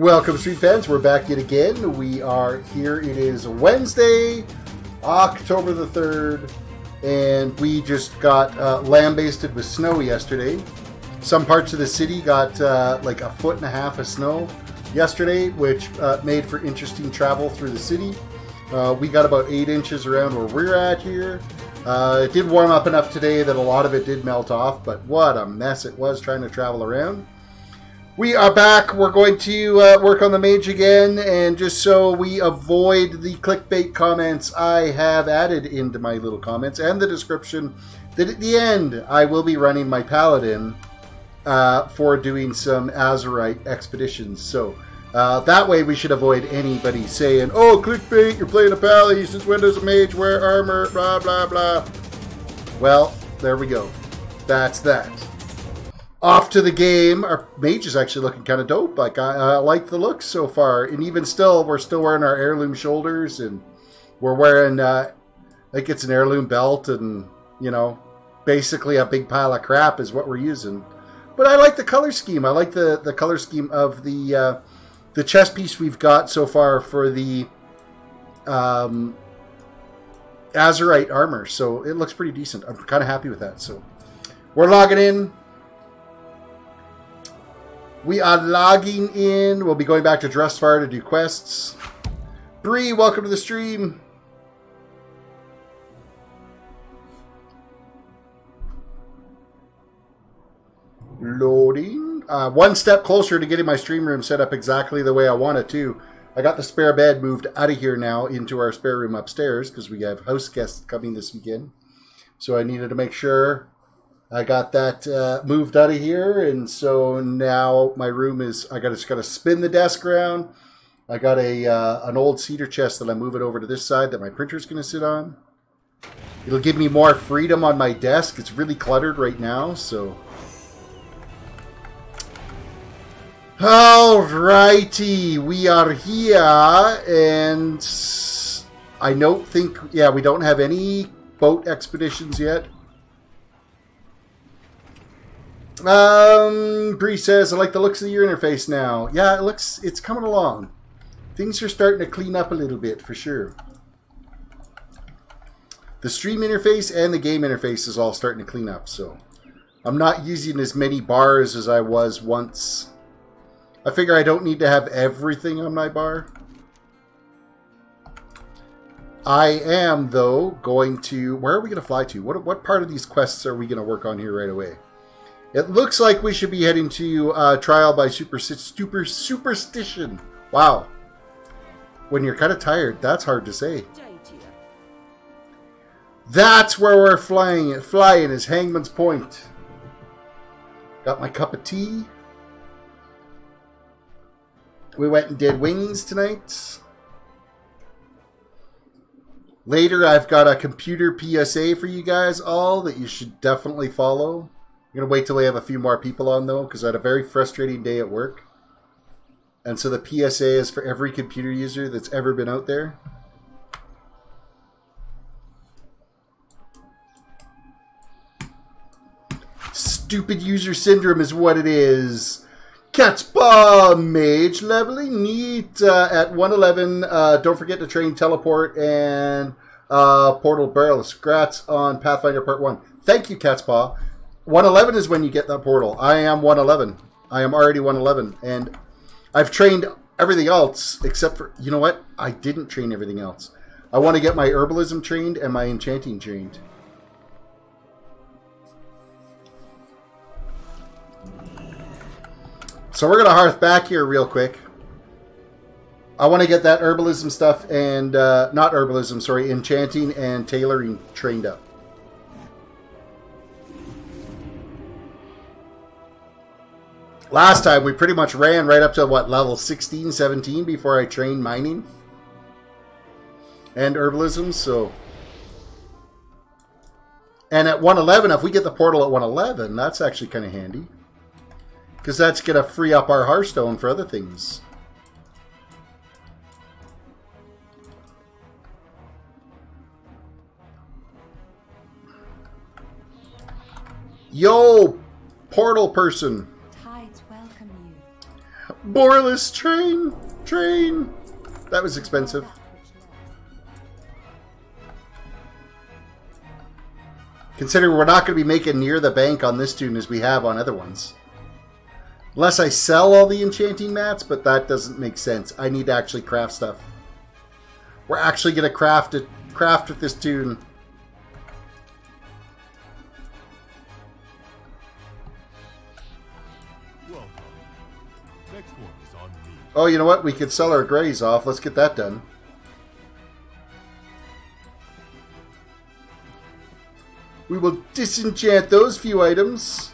Welcome, Street fans. We're back yet again. We are here. It is Wednesday, October the 3rd, and we just got lambasted with snow yesterday. Some parts of the city got like 1.5 feet of snow yesterday, which made for interesting travel through the city. We got about 8 inches around where we're at here. It did warm up enough today that a lot of it did melt off, but what a mess it was trying to travel around. We are back. We're going to work on the Mage again, and just so we avoid the clickbait comments, I have added into my little comments and the description that at the end I will be running my Paladin for doing some Azorite Expeditions. So that way we should avoid anybody saying, "Oh, clickbait, you're playing a Pally, since when does a Mage wear armor, blah, blah, blah." Well, there we go. That's that. Off to the game. Our Mage is actually looking kind of dope. Like I like the look so far, and even still, we're still wearing our heirloom shoulders, and we're wearing like it's an heirloom belt, and you know, basically a big pile of crap is what we're using. But I like the color scheme. I like the color scheme of the chest piece we've got so far for the Azorite armor. So it looks pretty decent. I'm kind of happy with that. So we're logging in. We are logging in. We'll be going back to Dressfire to do quests. Bree, welcome to the stream. Loading. One step closer to getting my stream room set up exactly the way I want it to. I got the spare bed moved out of here now into our spare room upstairs because we have house guests coming this weekend. So I needed to make sure I got that moved out of here, and so now my room is, I just got to spin the desk around. I got an old cedar chest that I'm moving over to this side that my printer's going to sit on. It'll give me more freedom on my desk. It's really cluttered right now, so. Alrighty, we are here, and I don't think, yeah, we don't have any boat expeditions yet. Bree says, I like the looks of your interface now. Yeah, it's coming along. Things are starting to clean up a little bit, for sure. The stream interface and the game interface is all starting to clean up, so I'm not using as many bars as I was once. I figure I don't need to have everything on my bar. I am, though, going to... Where are we going to fly to? What part of these quests are we going to work on here right away? It looks like we should be heading to Trial by Superstition. Wow. When you're kind of tired, that's hard to say. That's where we're flying. Flying is Hangman's Point. Got my cup of tea. We went and did wings tonight. Later, I've got a computer PSA for you guys all that you should definitely follow. I'm going to wait till we have a few more people on, though, because I had a very frustrating day at work. And so the PSA is for every computer user that's ever been out there. Stupid user syndrome is what it is. Cat's Paw Mage leveling neat at 111. Don't forget to train Teleport and Portal Barrel. Scrats on Pathfinder Part 1. Thank you, Cat's Paw. 111 is when you get that portal. I am 111. I am already 111. And I've trained everything else except for... You know what? I didn't train everything else. I want to get my herbalism trained and my enchanting trained. So we're going to hearth back here real quick. I want to get that herbalism stuff and... not herbalism, sorry. Enchanting and tailoring trained up. Last time, we pretty much ran right up to, what, level 16, 17 before I trained mining and herbalism, so... And at 111, if we get the portal at 111, that's actually kind of handy. Because that's going to free up our Hearthstone for other things. Yo, portal person. Boreless train. That was expensive. Considering we're not going to be making near the bank on this tune as we have on other ones. Unless I sell all the enchanting mats, but that doesn't make sense. I need to actually craft stuff. We're actually going to craft with this tune. Well, next one is on me. Oh, you know what? We could sell our grays off. Let's get that done. We will disenchant those few items.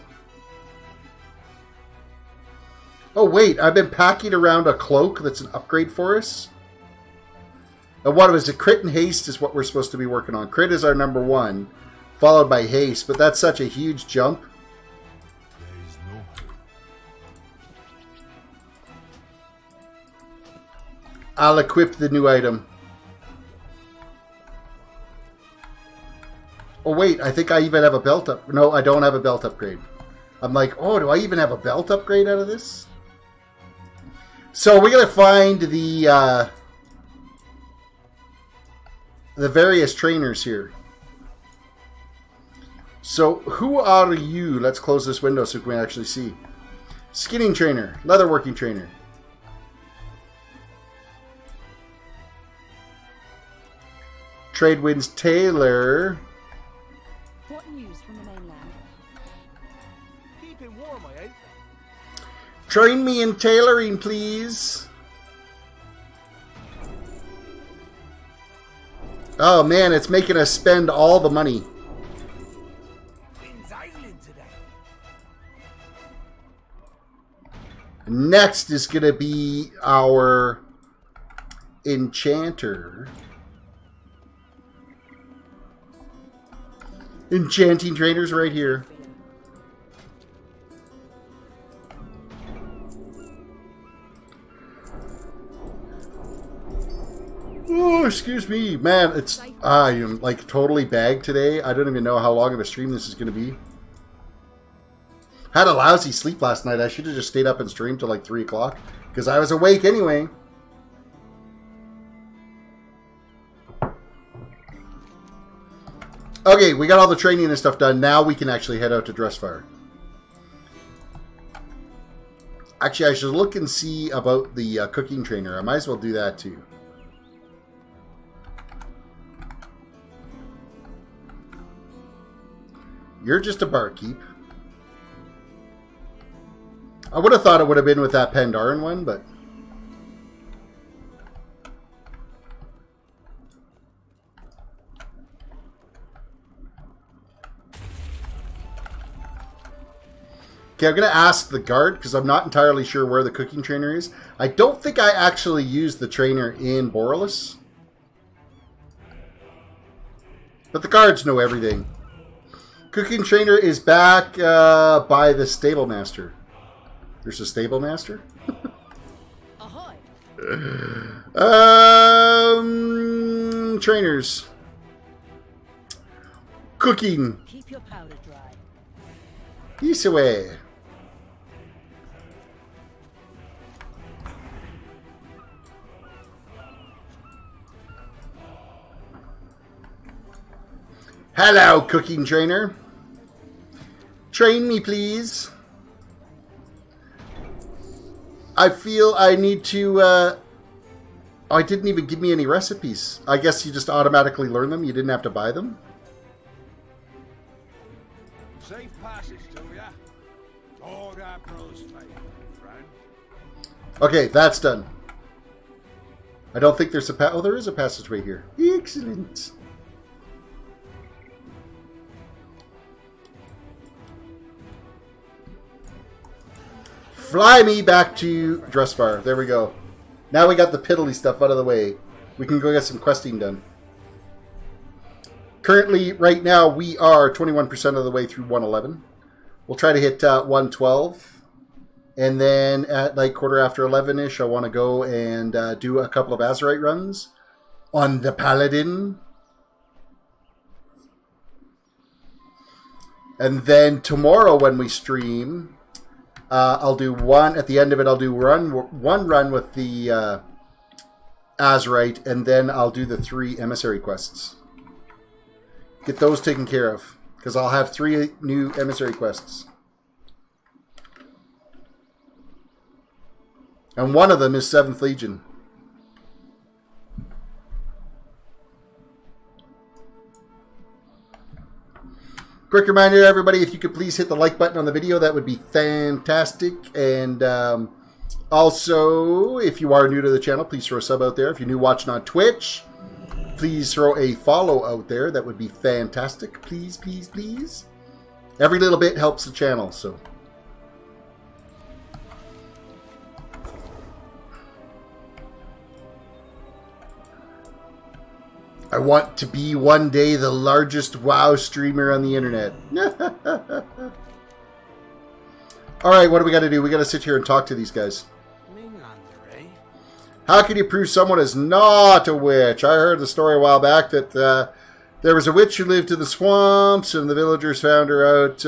Oh, wait. I've been packing around a cloak that's an upgrade for us. And what was it? Crit and haste is what we're supposed to be working on. Crit is our number 1, followed by haste. But that's such a huge jump. There is no hope. I'll equip the new item. Oh, wait. I think I even have a belt up. No, I don't have a belt upgrade. I'm like, oh, do I even have a belt upgrade out of this? So we're going to find the various trainers here. So who are you? Let's close this window so we can actually see. Skinning trainer, leatherworking trainer. Tradewinds tailor. What news from the mainland? Keep it warm, I ain't. Train me in tailoring, please. Oh man, it's making us spend all the money. Next is going to be our enchanter. Enchanting trainers right here. Oh, excuse me. Man, it's I'm like totally bagged today. I don't even know how long of a stream this is going to be. Had a lousy sleep last night. I should have just stayed up and streamed till like 3 o'clock because I was awake anyway. Okay, we got all the training and stuff done. Now we can actually head out to Dressfire. Actually, I should look and see about the cooking trainer. I might as well do that too. You're just a barkeep. I would have thought it would have been with that Pandaren one, but... Okay, I'm going to ask the guard, because I'm not entirely sure where the cooking trainer is. I don't think I actually used the trainer in Boreless. But the guards know everything. Cooking trainer is back by the stable master. There's a stable master? Trainers. Cooking. Keep your powder dry. This way. Hello, cooking trainer. Train me, please. I feel I need to, Oh, it didn't even give me any recipes. I guess you just automatically learn them. You didn't have to buy them. Safe passage to ya. Dog April's friend. Okay, that's done. I don't think there's a oh, there is a passageway here. Excellent. Fly me back to Dressfire. There we go. Now we got the piddly stuff out of the way. We can go get some questing done. Currently, right now, we are 21% of the way through 111. We'll try to hit 112. And then at like quarter after 11-ish, I want to go and do a couple of Azorite runs on the Paladin. And then tomorrow when we stream... I'll do one at the end of it. I'll do one run with the Azorite, and then I'll do the 3 emissary quests. Get those taken care of, because I'll have 3 new emissary quests. And one of them is 7th Legion. Quick reminder, everybody, if you could please hit the like button on the video, that would be fantastic. And also, if you are new to the channel, please throw a sub out there. If you're new watching on Twitch, please throw a follow out there. That would be fantastic. Please, please, please. Every little bit helps the channel, so... I want to be one day the largest WoW streamer on the internet. Alright, what do we got to do? We got to sit here and talk to these guys. How can you prove someone is not a witch? I heard the story a while back that there was a witch who lived in the swamps, and the villagers found her out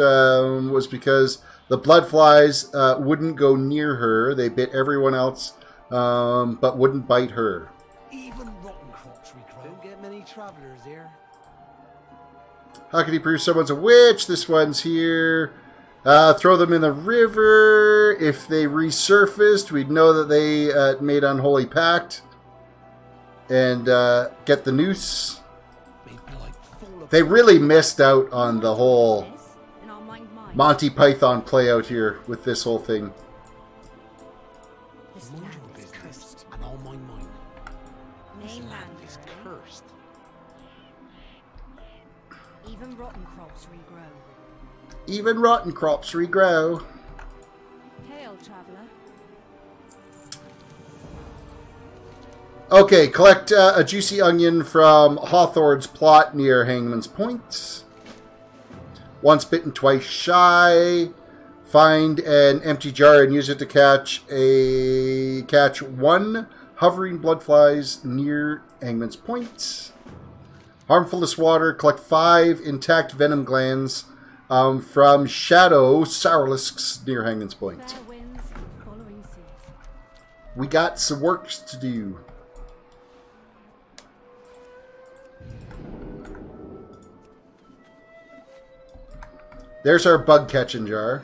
was because the bloodflies wouldn't go near her. They bit everyone else, but wouldn't bite her. Travelers here. How can you prove someone's a witch? This one's here. Throw them in the river. If they resurfaced, we'd know that they made unholy pact. And get the noose. They really missed out on the whole Monty Python play out here with this whole thing. Even rotten crops regrow. Even rotten crops regrow. Hail, traveler. Okay, collect a juicy onion from Hawthorne's plot near Hangman's Point. Once bitten, twice shy. Find an empty jar and use it to catch 1 hovering bloodflies near Hangman's Point. Harmfulness water. Collect 5 intact venom glands from Shadow Sourlisks near Hangman's Point. We got some work to do. There's our bug catching jar.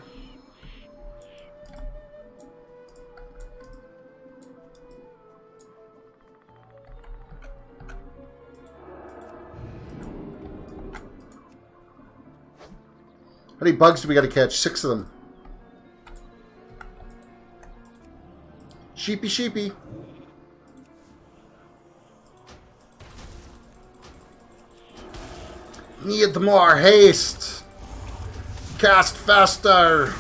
How many bugs do we got to catch? 6 of them. Sheepy, sheepy. Need more haste. Cast faster.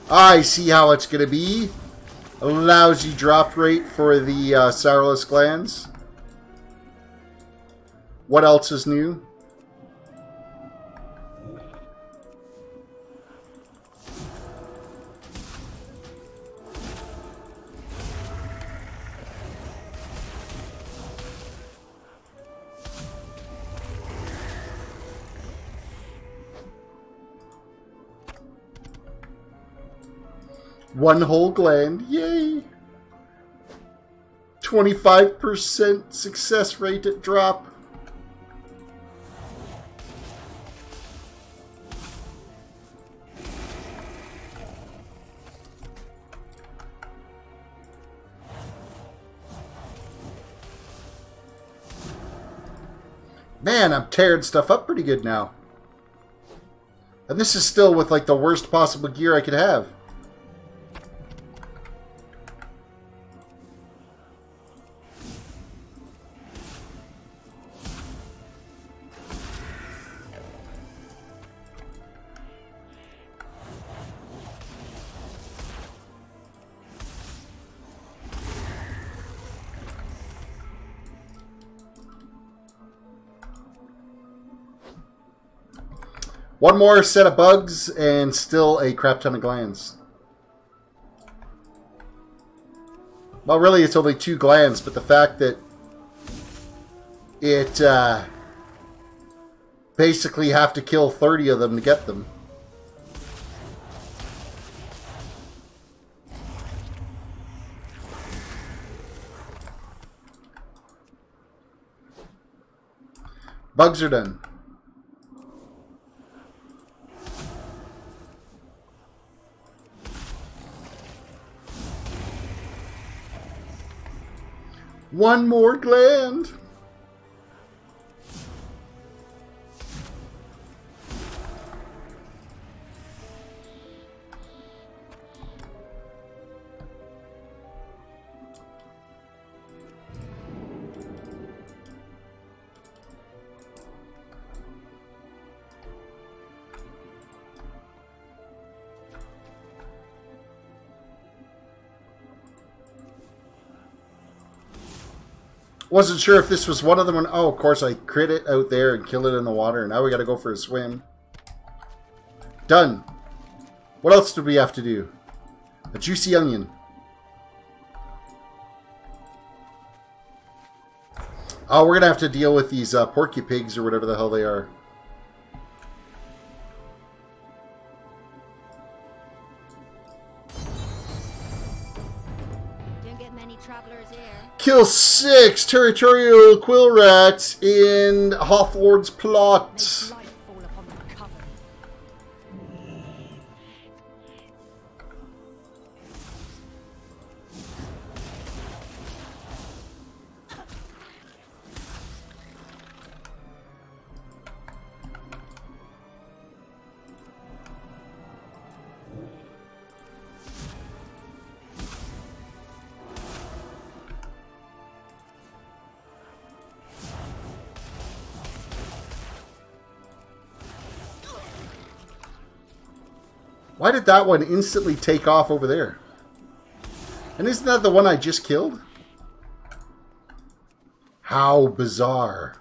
I see how it's going to be. A lousy drop rate for the Sourlisk glands. What else is new? One whole gland. Yay! 25% success rate at drop. Man, I'm tearing stuff up pretty good now. And this is still with like the worst possible gear I could have. One more set of bugs and still a crap ton of glands. Well, really, it's only 2 glands, but the fact that it basically have to kill 30 of them to get them. Bugs are done. One more gland. Wasn't sure if this was one of them. Oh, of course, I crit it out there and kill it in the water. And now we got to go for a swim. Done. What else do we have to do? A juicy onion. Oh, we're going to have to deal with these porky pigs or whatever the hell they are. Kill 6 territorial quill rats in Hawthorne's plot. Why did that one instantly take off over there? And isn't that the one I just killed? How bizarre.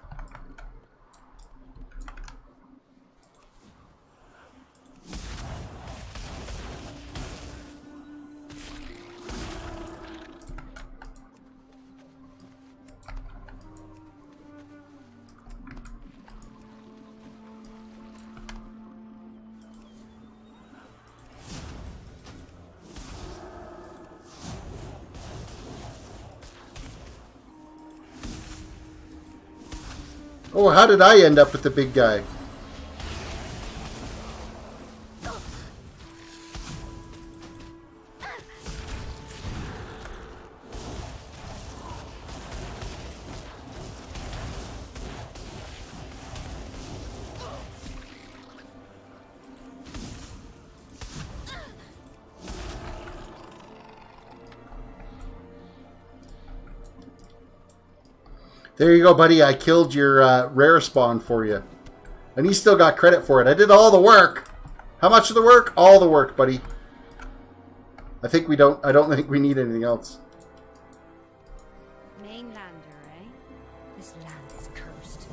Oh, how did I end up with the big guy? There you go, buddy. I killed your rare spawn for you. And he still got credit for it. I did all the work. How much of the work? All the work, buddy. I don't think we need anything else. Mainlander, eh? This land is cursed.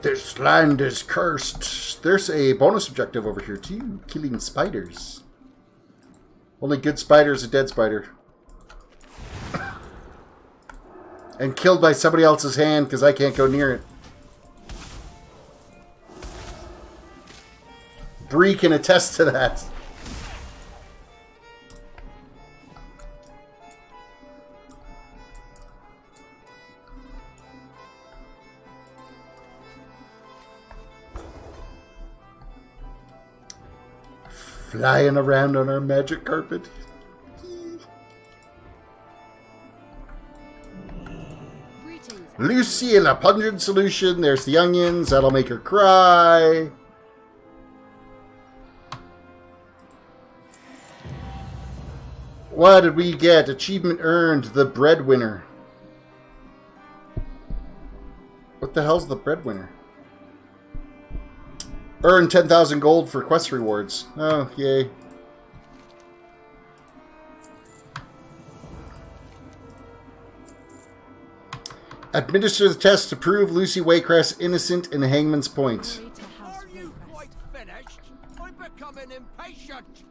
This land is cursed. There's a bonus objective over here, too. Killing spiders. Only good spider is a dead spider. And killed by somebody else's hand because I can't go near it. Bree can attest to that. Flying around on our magic carpet. Lucille, a pungent solution. There's the onions. That'll make her cry. What did we get? Achievement earned. The breadwinner. What the hell's the breadwinner? Earn 10,000 gold for quest rewards. Oh, yay. Administer the test to prove Lucy Waycrest innocent in Hangman's Point. Are you quite finished? I'm becoming impatient.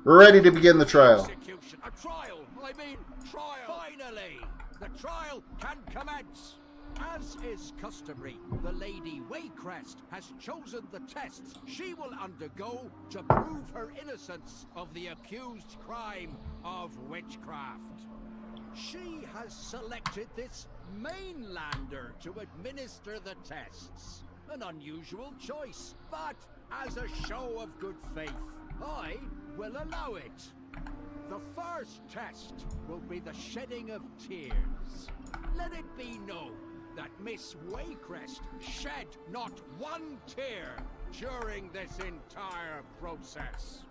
We're ready to begin the trial. Execution. A trial. I mean, trial. Finally, the trial can commence. As is customary, the Lady Waycrest has chosen the tests she will undergo to prove her innocence of the accused crime of witchcraft. She has selected this mainlander to administer the tests. An unusual choice, but as a show of good faith, I will allow it. The first test will be the shedding of tears. Let it be known that Miss Waycrest shed not one tear during this entire process.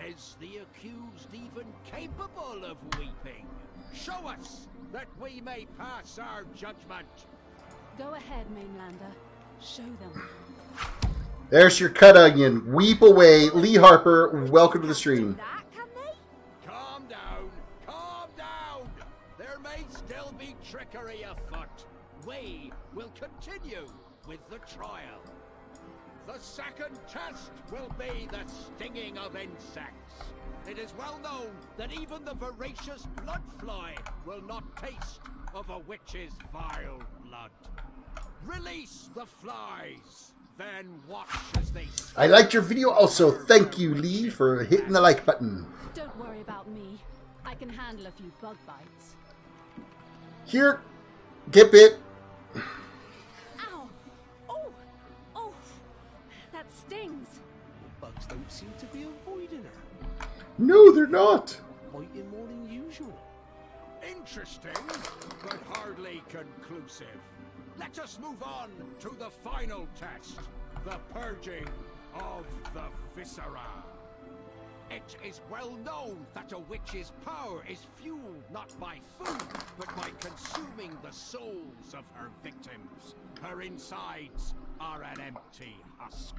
Is the accused even capable of weeping? Show us, that we may pass our judgment. Go ahead, Mainlander. Show them. There's your cut onion. Weep away. Lee Harper, welcome to the stream. That, can they? Calm down, calm down. There may still be trickery afoot. We will continue with the trial. The second test will be the stinging of insects. It is well known that even the voracious bloodfly will not taste of a witch's vile blood. Release the flies, then watch as they... I liked your video also. Thank you, Lee, for hitting the like button. Don't worry about me. I can handle a few bug bites. Here, get bit. Ow! Oh! Oh! That stings. Bugs don't seem to be avoiding her. No, they're not. Biting more than usual. Interesting, but hardly conclusive. Let us move on to the final test, the purging of the viscera. It is well known that a witch's power is fueled not by food, but by consuming the souls of her victims. Her insides are an empty husk.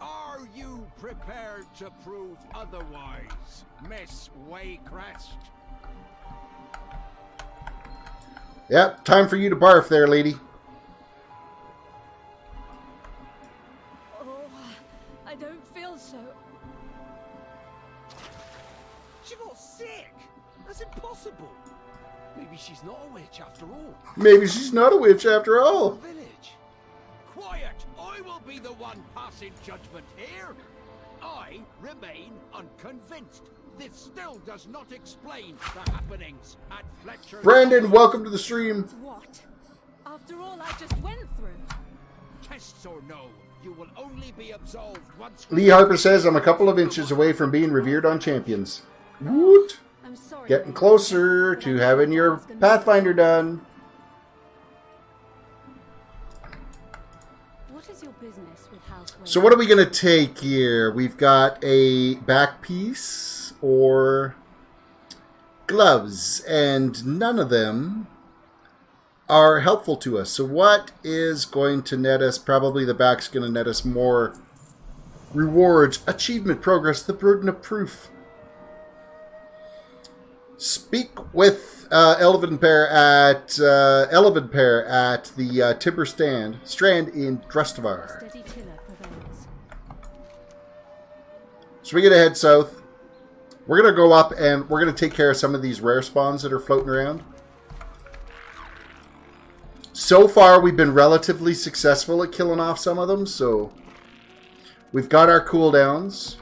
Are you prepared to prove otherwise, Miss Waycrest? Yep, time for you to barf there, lady. Oh, I don't feel so. She got sick. That's impossible. Maybe she's not a witch after all. Maybe she's not a witch after all. Village. Quiet! I will be the one passing judgment here. I remain unconvinced. This still does not explain the happenings at Fletcher. Brandon, welcome to the stream. What? After all I just went through. Tests or no, you will only be absolved once. Lee Harper says I'm a couple of inches away from being revered on Champions. Woot! I'm sorry. Getting closer to having your Pathfinder done. What is your business with House Wayne? So what are we going to take here? We've got a back piece or gloves, and none of them are helpful to us. So what is going to net us? Probably the back's going to net us more rewards, achievement, progress, the burden of proof. Speak with Elven Pair at the Timber Strand in Drustavar. Steady tiller prevails. So we're going to head south. We're going to go up and we're going to take care of some of these rare spawns that are floating around. So far, we've been relatively successful at killing off some of them, so we've got our cooldowns.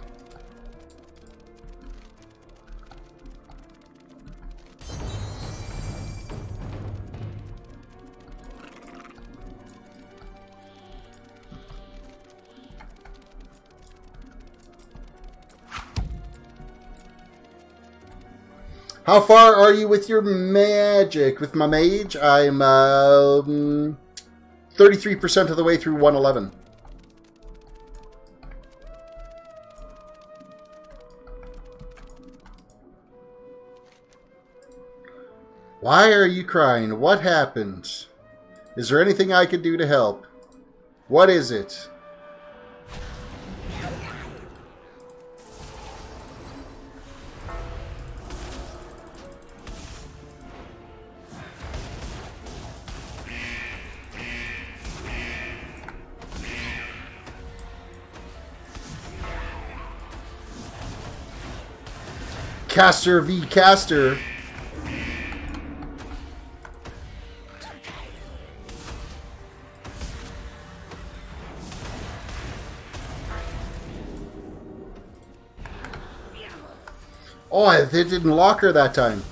How far are you with your magic? With my mage, I'm 33% of the way through 111. Why are you crying? What happened? Is there anything I could do to help? What is it? Caster v. Caster. Oh, it didn't lock her that time.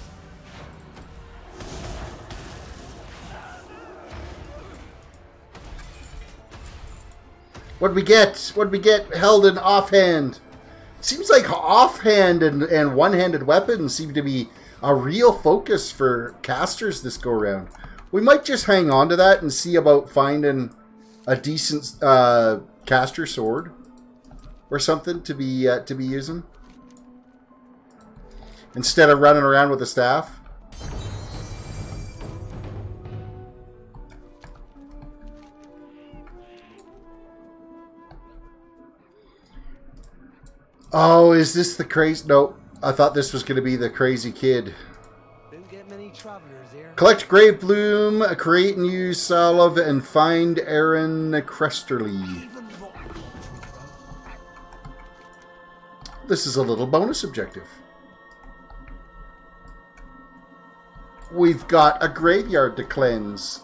What'd we get? What'd we get? Held in offhand. Seems like offhand and one-handed weapons seem to be a real focus for casters this go-round. We might just hang on to that and see about finding a decent caster sword or something to be using instead of running around with a staff. Oh, is this the crazy? No, I thought this was going to be the crazy kid. Don't get many travelers here. Collect Grave Bloom, create and use salve, and find Aaron Cresterly. This is a little bonus objective. We've got a graveyard to cleanse.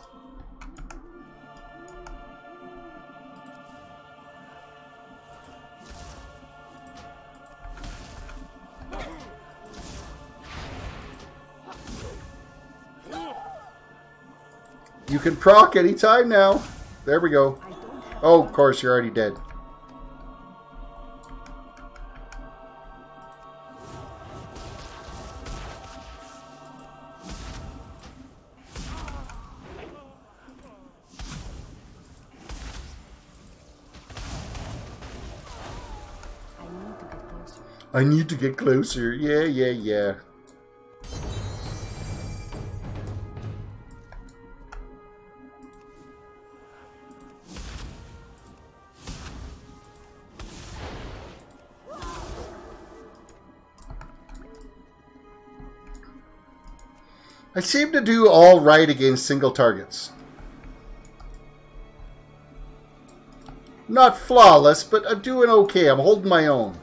You can proc anytime now. There we go. Oh, of course, you're already dead. I need to get closer. Yeah, yeah, yeah. I seem to do all right against single targets. Not flawless, but I'm doing okay. I'm holding my own.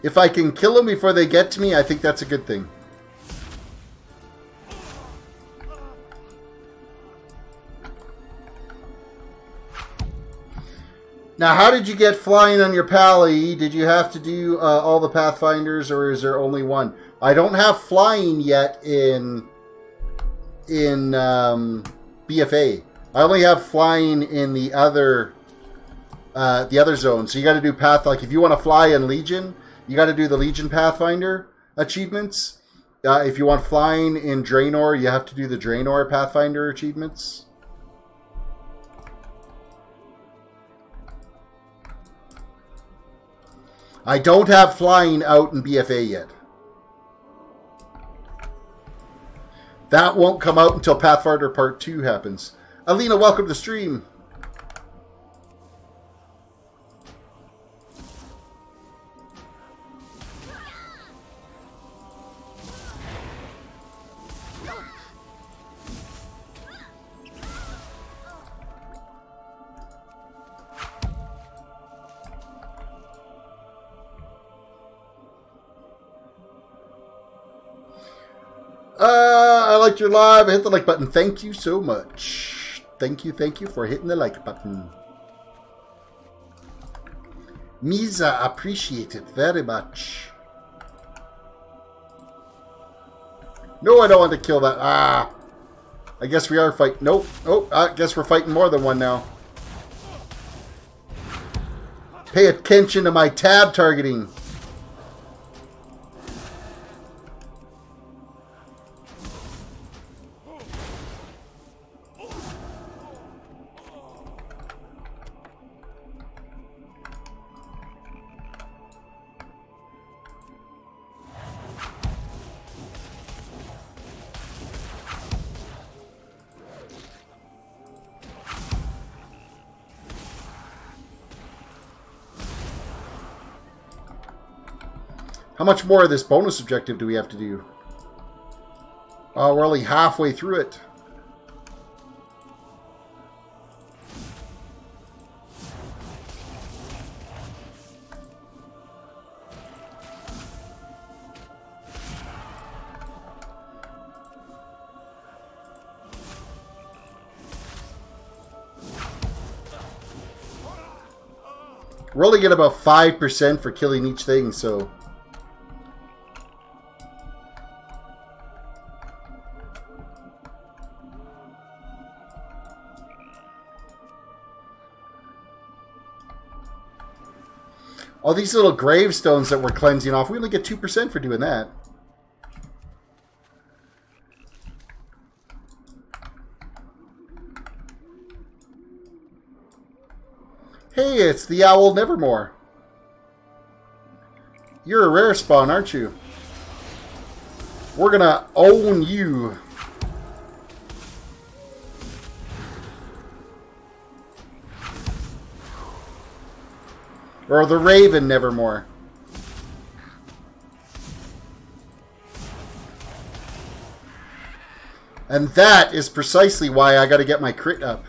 If I can kill them before they get to me, I think that's a good thing. Now, how did you get flying on your pally? Did you have to do all the Pathfinders, or is there only one? I don't have flying yet in BFA. I only have flying in the other zone. So you got to do path. Like if you want to fly in Legion, you got to do the Legion Pathfinder achievements. If you want flying in Draenor, you have to do the Draenor Pathfinder achievements. I don't have flying out in BFA yet. That won't come out until Pathfinder Part 2 happens. Alina, welcome to the stream. I liked your live. I hit the like button. Thank you so much. Thank you for hitting the like button. Misa, appreciate it very much. No, I don't want to kill that. Ah. I guess we are fighting. Nope. Oh, I guess we're fighting more than one now. Pay attention to my tab targeting. How much more of this bonus objective do we have to do? Oh, we're only halfway through it. We're only getting about 5% for killing each thing, so... All these little gravestones that we're cleansing off, we only get 2% for doing that. Hey, it's the Owl Nevermore. You're a rare spawn, aren't you? We're gonna own you. Or the Raven Nevermore. And that is precisely why I gotta get my crit up.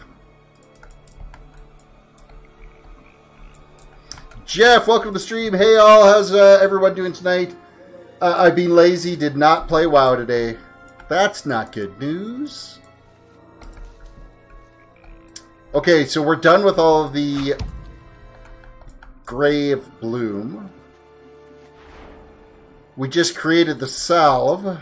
Jeff, welcome to the stream. Hey all, how's everyone doing tonight? I've been lazy, did not play WoW today. That's not good news. Okay, so we're done with all of the Grave Bloom. We just created the salve.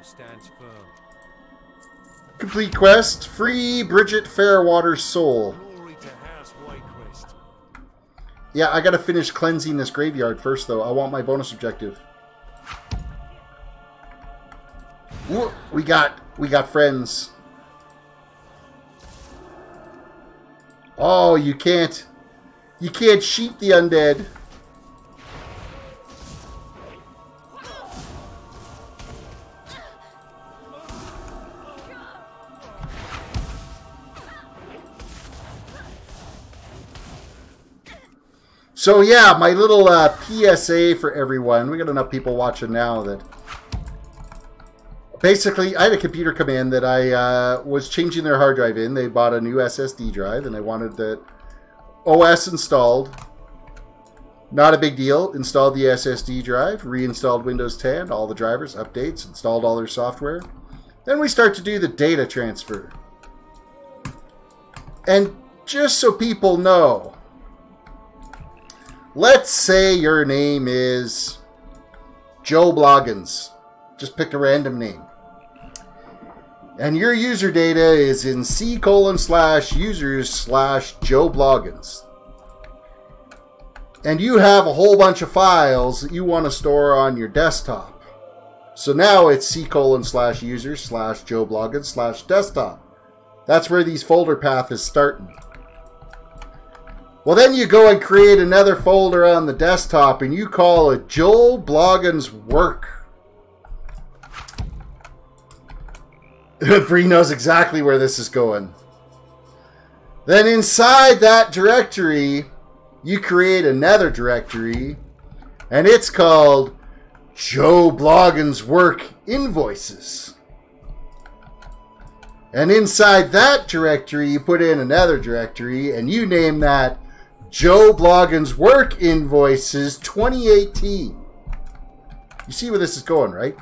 Stands firm. Complete quest. Free Bridget Fairwater's soul. Glory to House Whitequest. Yeah, I gotta finish cleansing this graveyard first, though. I want my bonus objective. Ooh, we got friends. Oh, you can't sheep the undead. So yeah, my little PSA for everyone. We got enough people watching now that basically I had a computer come in that I was changing their hard drive in. They bought a new SSD drive and they wanted the OS installed. Not a big deal. Installed the SSD drive, reinstalled Windows 10, all the drivers, updates, installed all their software. Then we start to do the data transfer. And just so people know, let's say your name is Joe Bloggins. Just pick a random name. And your user data is in C:/users/Joe Bloggins. And you have a whole bunch of files that you want to store on your desktop. So now it's C:/users/Joe Bloggins/desktop. That's where these folder path is starting. Well, then you go and create another folder on the desktop and you call it Joel Bloggins Work. Bree knows exactly where this is going. Then inside that directory, you create another directory and it's called Joe Bloggins Work Invoices. And inside that directory, you put in another directory and you name that Joe Bloggins Work Invoices 2018. You see where this is going, right?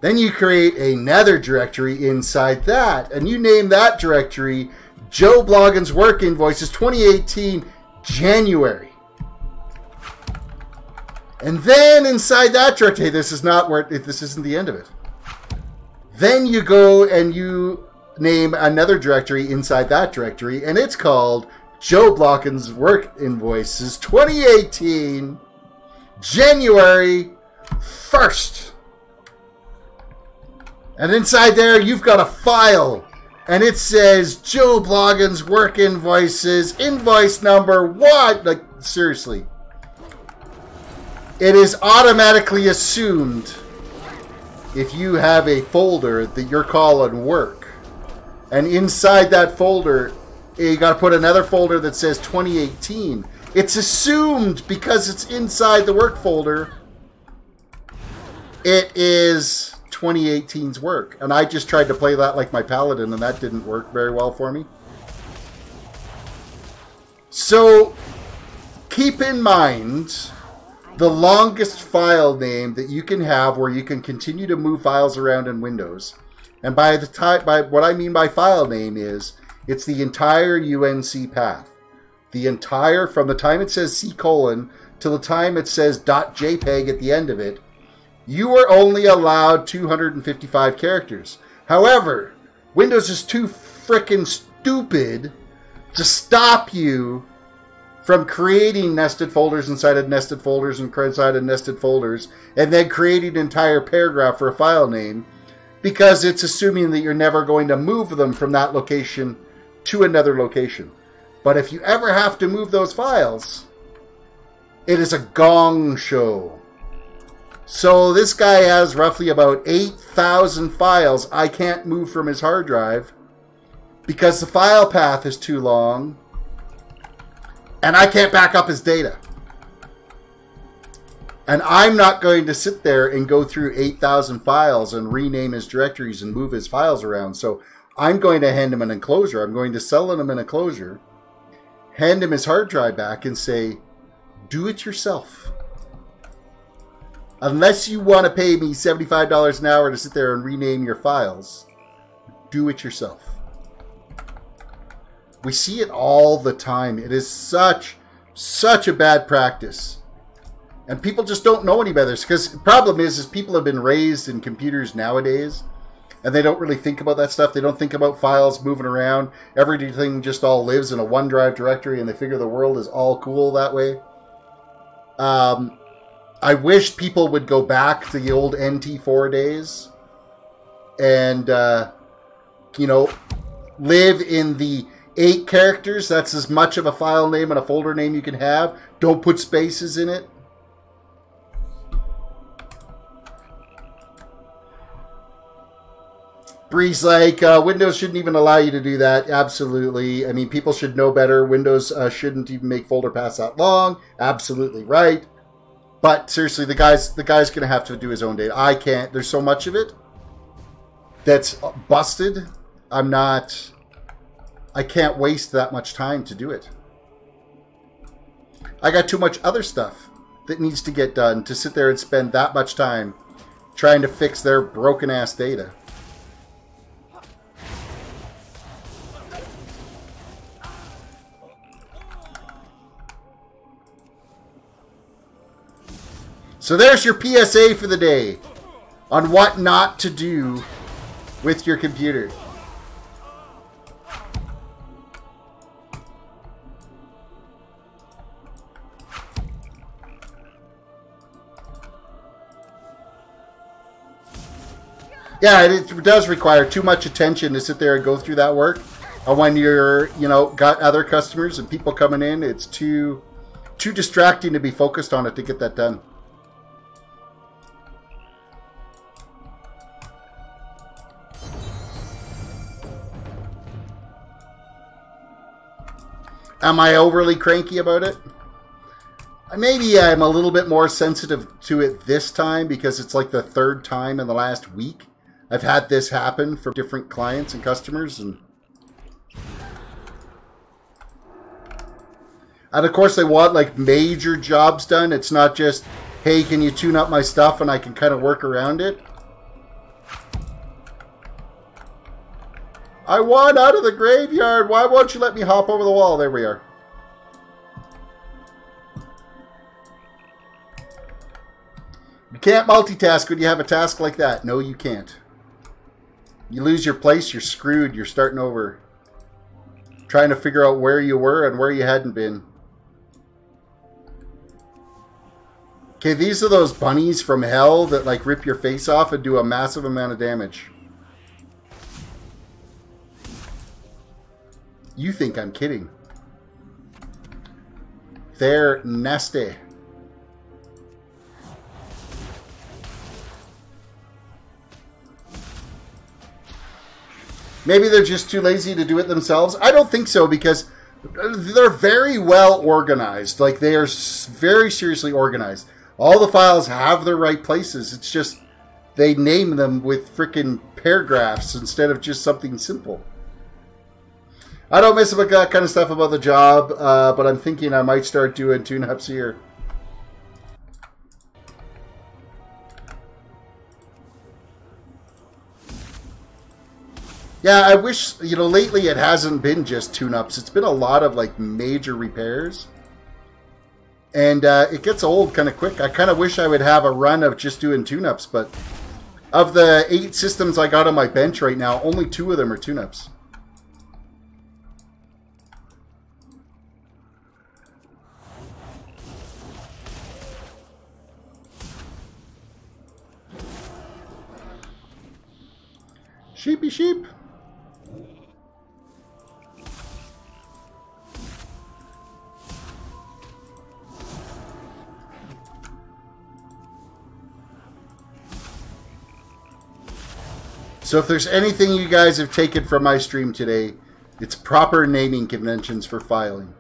Then you create another directory inside that, and you name that directory Joe Bloggins Work Invoices 2018 January. And then inside that directory, this is not where this isn't the end of it. Then you go and you name another directory inside that directory, and it's called Joe Bloggins Work Invoices 2018 January 1st. And inside there, you've got a file. And it says Joe Bloggins Work Invoices, invoice number what? Like, seriously. It is automatically assumed if you have a folder that you're calling work. And inside that folder, you got to put another folder that says 2018. It's assumed because it's inside the work folder. It is 2018's work. And I just tried to play that like my Paladin, and that didn't work very well for me. So, keep in mind the longest file name that you can have where you can continue to move files around in Windows. And by what I mean by file name is, it's the entire UNC path. The entire, from the time it says C:, till the time it says .jpeg at the end of it, you are only allowed 255 characters. However, Windows is too frickin' stupid to stop you from creating nested folders inside of nested folders and inside of nested folders, and then creating an entire paragraph for a file name, because it's assuming that you're never going to move them from that location to another location. But if you ever have to move those files, it is a gong show. So this guy has roughly about 8,000 files I can't move from his hard drive because the file path is too long and I can't back up his data. And I'm not going to sit there and go through 8,000 files and rename his directories and move his files around. So I'm going to hand him an enclosure. I'm going to sell him an enclosure, hand him his hard drive back and say, do it yourself. Unless you want to pay me $75 an hour to sit there and rename your files, do it yourself. We see it all the time. It is such a bad practice. And people just don't know any better. Because the problem is people have been raised in computers nowadays, and they don't really think about that stuff. They don't think about files moving around. Everything just all lives in a OneDrive directory, and they figure the world is all cool that way. I wish people would go back to the old NT4 days and, you know, live in the 8 characters. That's as much of a file name and a folder name you can have. Don't put spaces in it. Bree's like, Windows shouldn't even allow you to do that. Absolutely. I mean, people should know better. Windows shouldn't even make folder paths that long. Absolutely right. But seriously, the guy's going to have to do his own data. I can't. There's so much of it that's busted. I can't waste that much time to do it. I got too much other stuff that needs to get done to sit there and spend that much time trying to fix their broken ass data. So there's your PSA for the day on what not to do with your computer. Yeah, it does require too much attention to sit there and go through that work. And when you're, you know, got other customers and people coming in, it's too distracting to be focused on it to get that done. Am I overly cranky about it? Maybe I'm a little bit more sensitive to it this time because it's like the 3rd time in the last week I've had this happen for different clients and customers. And of course they want like major jobs done. It's not just, hey, can you tune up my stuff and I can kind of work around it. I want out of the graveyard. Why won't you let me hop over the wall? There we are. You can't multitask when you have a task like that. No, you can't. You lose your place, you're screwed. You're starting over. Trying to figure out where you were and where you hadn't been. Okay, these are those bunnies from hell that like rip your face off and do a massive amount of damage. You think I'm kidding. They're nasty. Maybe they're just too lazy to do it themselves. I don't think so, because they're very well organized. Like, they are very seriously organized. All the files have their right places. It's just they name them with frickin' paragraphs instead of just something simple. I don't miss that kind of stuff about the job, but I'm thinking I might start doing tune-ups here. Yeah, I wish, you know, lately it hasn't been just tune-ups. It's been a lot of, like, major repairs. And it gets old kind of quick. I kind of wish I would have a run of just doing tune-ups, but of the 8 systems I got on my bench right now, only 2 of them are tune-ups. Sheepy sheep. So if there's anything you guys have taken from my stream today, it's proper naming conventions for filing.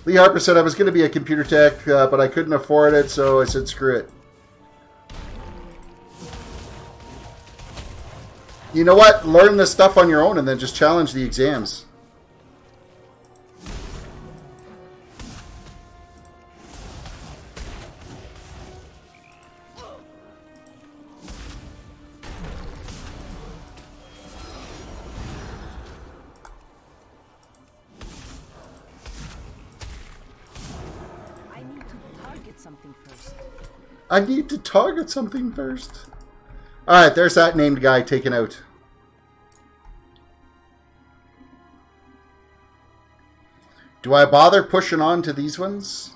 Lee Harper said I was going to be a computer tech, but I couldn't afford it, so I said screw it. You know what? Learn this stuff on your own and then just challenge the exams. I need to target something first. Alright, there's that named guy taken out. Do I bother pushing on to these ones?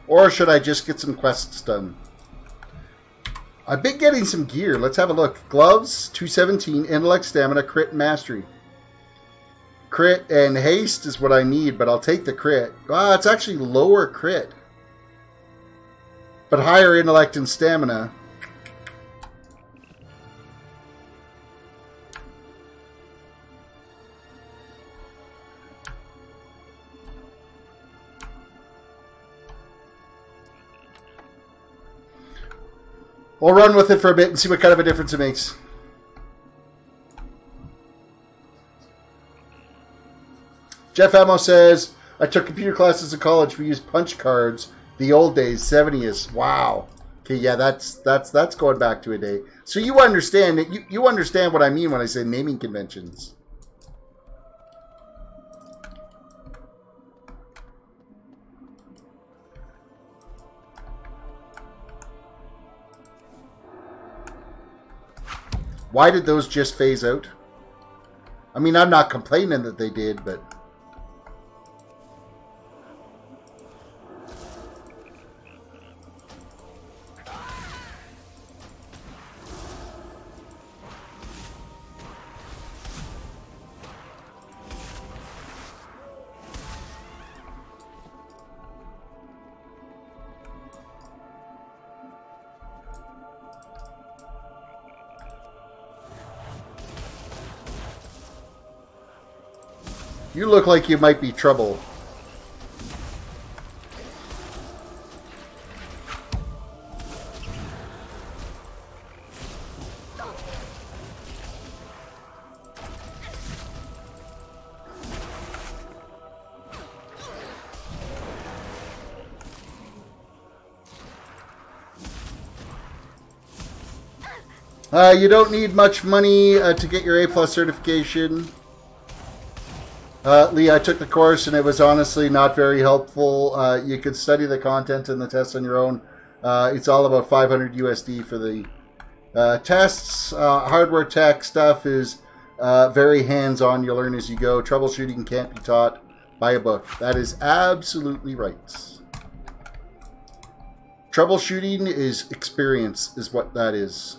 Or should I just get some quests done? I've been getting some gear. Let's have a look. Gloves, 217, intellect, stamina, crit, mastery. Crit and haste is what I need, but I'll take the crit. Ah, it's actually lower crit. But higher intellect and stamina. We'll run with it for a bit and see what kind of a difference it makes. Jeff Ammo says, I took computer classes in college. We used punch cards. The old days, 70s. Wow. Okay, yeah, that's going back to a day. So you understand it. You understand what I mean when I say naming conventions. Why did those just phase out? I mean, I'm not complaining that they did, but... You look like you might be trouble. You don't need much money to get your A+ certification. Lee, I took the course and it was honestly not very helpful. You could study the content and the tests on your own. It's all about 500 USD for the tests. Hardware tech stuff is very hands-on. You learn as you go. Troubleshooting can't be taught by a book. That is absolutely right. Troubleshooting is experience, is what that is.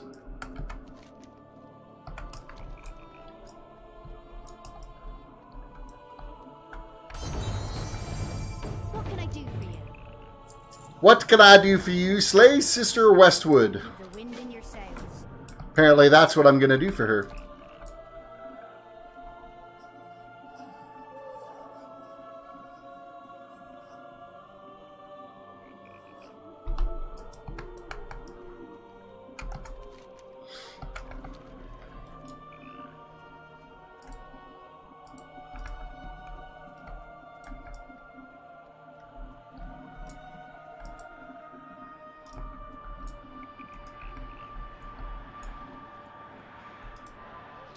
What can I do for you, Slay Sister Westwood? The wind in your sails. Apparently that's what I'm going to do for her.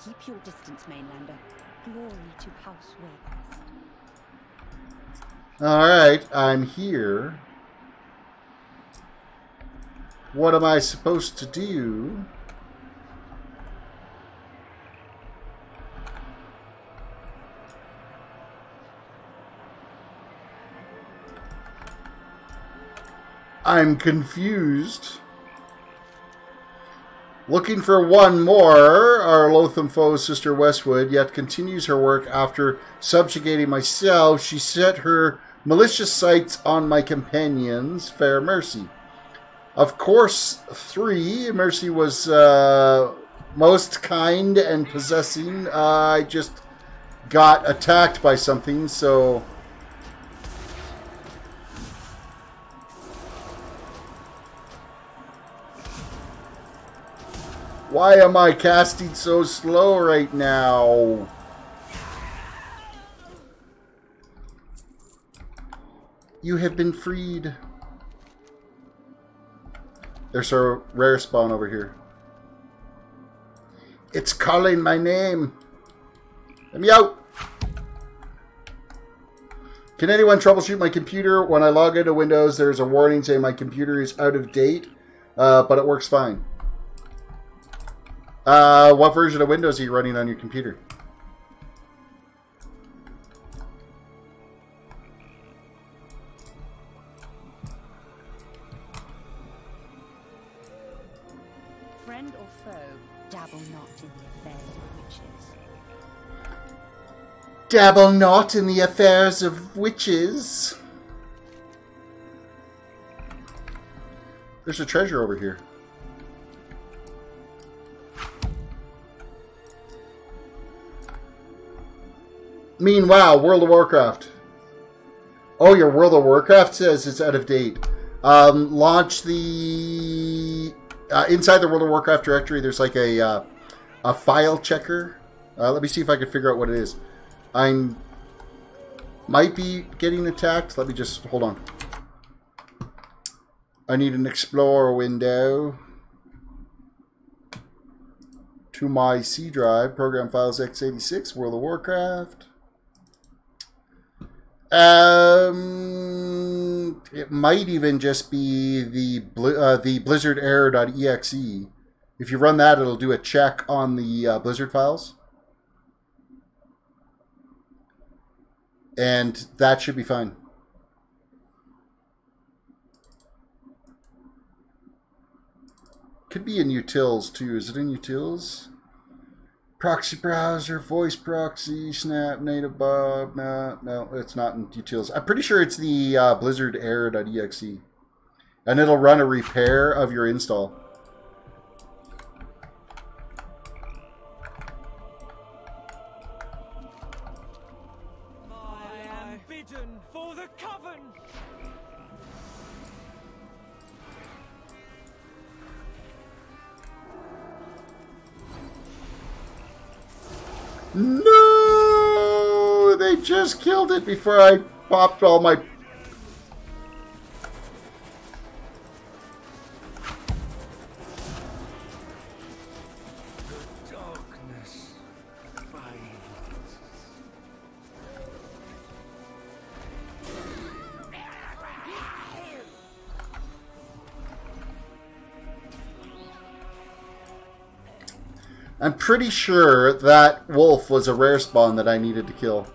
Keep your distance, Mainlander. Glory to House Waycrest. Alright, I'm here. What am I supposed to do? I'm confused. Looking for one more, our loathsome foe, Sister Westwood, yet continues her work after subjugating myself. She set her malicious sights on my companions, fair Mercy. Of course, 3. Mercy was most kind and possessing. I just got attacked by something, so... Why am I casting so slow right now? You have been freed. There's a rare spawn over here. It's calling my name. Let me out. Can anyone troubleshoot my computer? When I log into Windows, there's a warning saying my computer is out of date, but it works fine. What version of Windows are you running on your computer? Friend or foe, dabble not in the affairs of witches. Dabble not in the affairs of witches. There's a treasure over here. Meanwhile, World of Warcraft. Oh, your World of Warcraft says it's out of date. Launch the... inside the World of Warcraft directory, there's like a file checker. Let me see if I can figure out what it is. I might be getting attacked. Let me just... Hold on. I need an Explorer window. To my C drive. Program files x86. World of Warcraft. It might even just be the Blizzard error.exe. If you run that, it'll do a check on the Blizzard files. And that should be fine. Could be in utils too. Is it in utils? Proxy browser, voice proxy, snap, native Bob. No, it's not in utils. I'm pretty sure it's the Blizzard error.exe. And it'll run a repair of your install. I am bidden for the coven. No! They just killed it before I popped all my... Darkness fades. I'm pretty sure that wolf was a rare spawn that I needed to kill.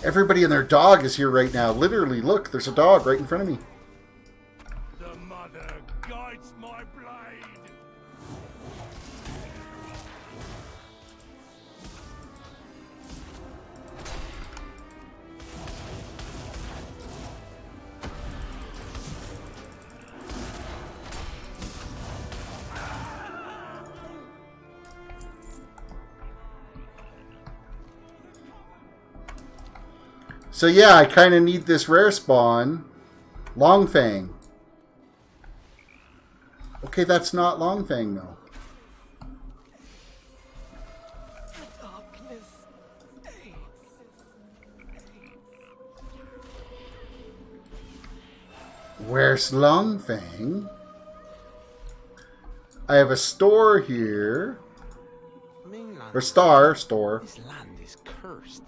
Everybody and their dog is here right now. Literally, look, there's a dog right in front of me. The mother guides my blade. So yeah, I kind of need this rare spawn. Longfang. Okay, that's not Longfang though. Darkness fades. Where's Longfang? I have a store here. Mainland. Or store. This land is cursed.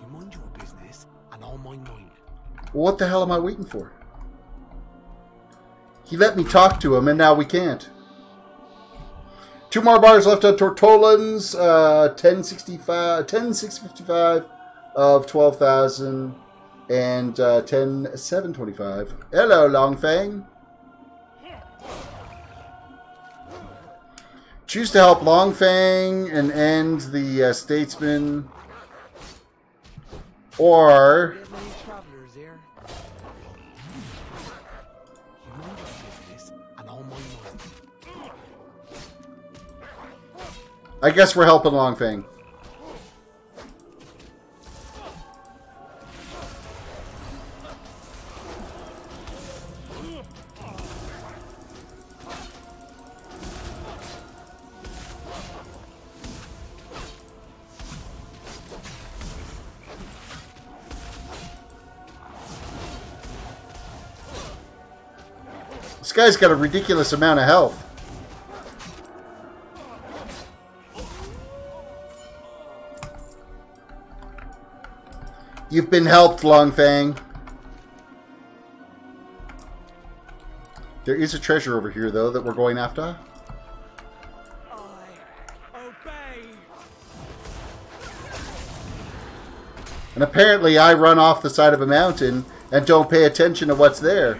You mind your business, and I'll mind mine. What the hell am I waiting for? He let me talk to him, and now we can't. 2 more bars left on Tortolans. 10,655 of 12,000. And 10,725. Hello, Longfang. Choose to help Longfang and end the Statesman. Or... We have many travelers here. You mind your business, and I'll mind mine. I guess we're helping Longfang. This guy's got a ridiculous amount of health. You've been helped, Longfang. There is a treasure over here, though, that we're going after. I obey. And apparently I run off the side of a mountain and don't pay attention to what's there.